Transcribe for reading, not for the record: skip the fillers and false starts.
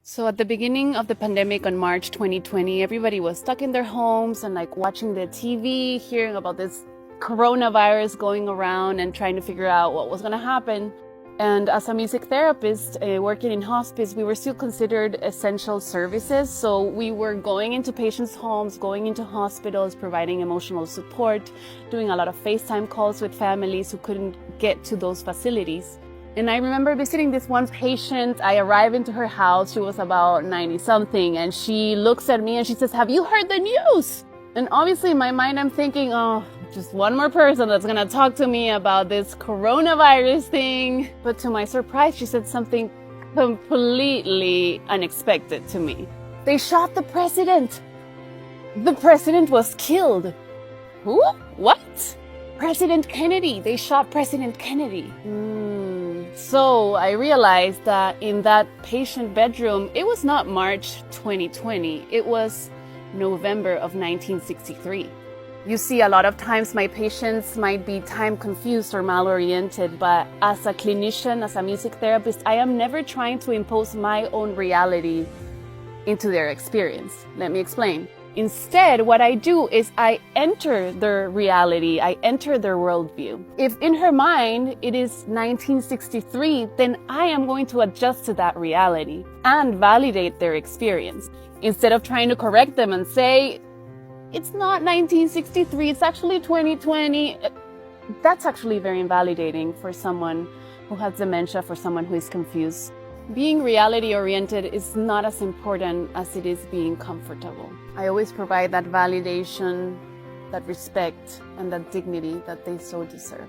So at the beginning of the pandemic on March 2020, everybody was stuck in their homes and watching the TV, hearing about this coronavirus going around and trying to figure out what was going to happen. And as a music therapist working in hospice, we were still considered essential services. So we were going into patients' homes, going into hospitals, providing emotional support, doing a lot of FaceTime calls with families who couldn't get to those facilities. And I remember visiting this one patient. I arrived into her house. She was about 90 something. And she looks at me and she says, "Have you heard the news?" And obviously in my mind, I'm thinking, oh, just one more person that's going to talk to me about this coronavirus thing. But to my surprise, she said something completely unexpected to me. "They shot the president. The president was killed." Who? What? President Kennedy. They shot President Kennedy. So I realized that in that patient bedroom, it was not March 2020. It was November of 1963. You see, a lot of times my patients might be time confused or maloriented, but as a clinician, as a music therapist, I am never trying to impose my own reality into their experience. Let me explain. Instead, what I do is I enter their reality, I enter their worldview. If in her mind it is 1963, then I am going to adjust to that reality and validate their experience. Instead of trying to correct them and say, "It's not 1963, it's actually 2020. That's actually very invalidating for someone who has dementia, for someone who is confused. Being reality-oriented is not as important as it is being comfortable. I always provide that validation, that respect, and that dignity that they so deserve.